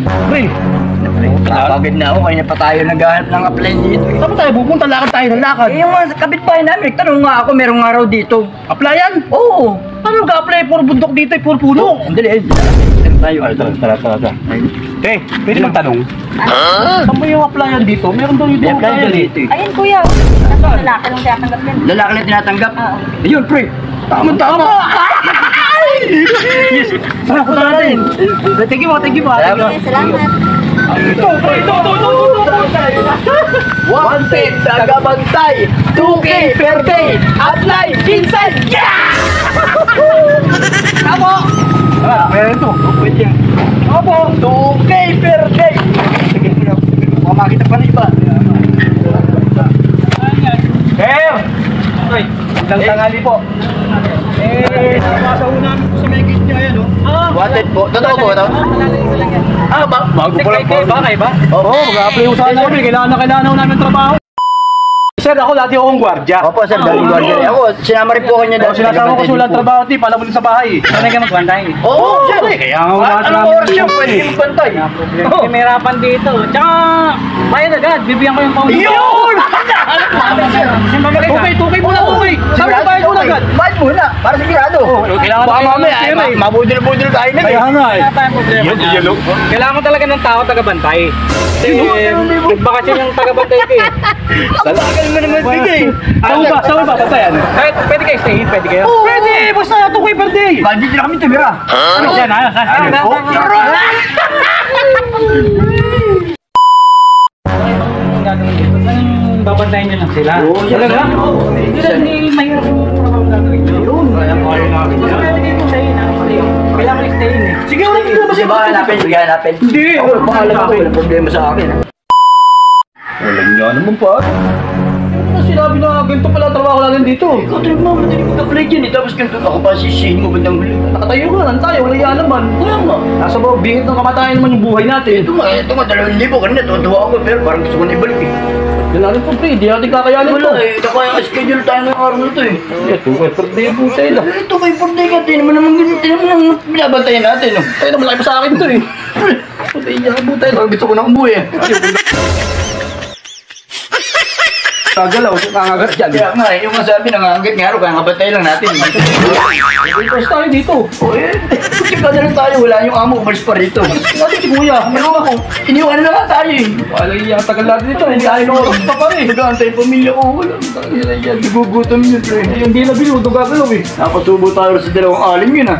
Pre, Pagod na ako, kaya pa tayo naghahanap ng apply dito. saan ba tayo pupunta? Lakad tayo ng lakad. Eh, yung mga kapitbahay namin, tanong nga ako, merong araw dito. Applyan? Oo. Paano mag-apply? Puro bundok dito, puro puno. Andali, tayo. Ay, tara. Eh, pwede magtanong? Saan ba yung applyan dito? Meron daw dito May apply applyan dito eh. Ayun kuya, nasa lalaki lang tinatanggap yan. Lalaki na tinatanggap. Oo. Ayun, pre. Tama. Yes! Tara, punta natin. Thank you po. Salamat. Salamat. Ito. Wanted sa Gabantay, 2K per day, apply, pinsan, yeah! Ako! Meron ito. Pwede yan. Ako, 2K per day. Sige, baka makita pa na iba. Sir! Ay, magandang tanghali po. Nasa namin po sa may gate niya, ayan, oh. Wanted po. Totoo po ito? Bago po lang po. Bakay ba? Oo, mag-a-apply ko sana kami. Kailangan na namin trabaho. Sir, ako dati akong gwardiya. Opo, sir, galing guardian. Ako, sinama rin po kanya Oo, sinasama ko sa ulang trabaho, ti, pala mo din sa bahay. Sanay ka magbantay. Oo, sir. Kaya nga wala Anong oras yun? Pwede yung bantay. May merapan dito. Tsaka, bayad agad. Bibigyan ko yung pound. Yun! Tukay muna, tukay. Sabi ko bayad ko na agad. Bayad muna, para sigurado. Kailangan Baka tayo ng mamaya, pera eh. mabudil-budil tayo na Kaya nga eh. Wala tayong problema. Kailangan ko talaga ng tao taga-bantay. Kasi, nagbakasyon yung taga-bantay ko eh. Tabagal mo naman bigay. Saan ba? Patayan. Kahit pwede kayo stay in, pwede kayo. Pwede! Basta tukay per day. Bakit dito na kami tumira? Ano yan? Babantayan nyo lang sila. Oo, Talaga? Hindi, Hindi mahirap yung trabaho gagawin nyo. Yun, kaya namin Mas pwede kayo stay in. Kailangan stay in eh. Sige, wala dito. Sige ba hanapin? Hindi. Ako, bahala ko. Walang problema sa akin. Walang nga naman pa. Ano sinabi na ganito pala ang trabaho natin dito? Ikaw, trip mo, madali mag-apply dyan eh. Tapos ganito, ako pa sisihin mo bandang huli. Nakatayo ka lang tayo, wala yan naman. Kaya nga. Nasa bawang bingit ng kamatayan naman yung buhay natin. Ito nga, 2,000 kanina. Tuwa ako, pero parang gusto ko na ibalik eh. Yan natin po, pre. Di natin kakayanin Wala to. eh, kaya schedule tayo ngayong araw na ito eh. Ito, per day po tayo lang. Ito kay Porte ka, tinan mo naman ganito, tinan mo naman binabantayan natin. No? Tayo na malaki pa sa akin to eh. Putay niya ka po tayo, gusto ko na umuwi eh. Kagalaw, nangagat dyan. Kaya nga eh, yung masabi nangangagat nga araw, kaya nabantay lang natin. Tapos tayo dito. O eh, tsika na lang tayo, wala yung amo, umalis pa rito. Natin si kuya. Ano ako, iniwan na nga tayo eh. Wala yung tagal natin dito. Hindi tayo oras pa pa eh. Nag-aantay yung pamilya ko, wala. Tangina yan, nagugutom yun. Hindi na binudo gagalaw eh. Napasubo tayo sa dalawang alim yun ah.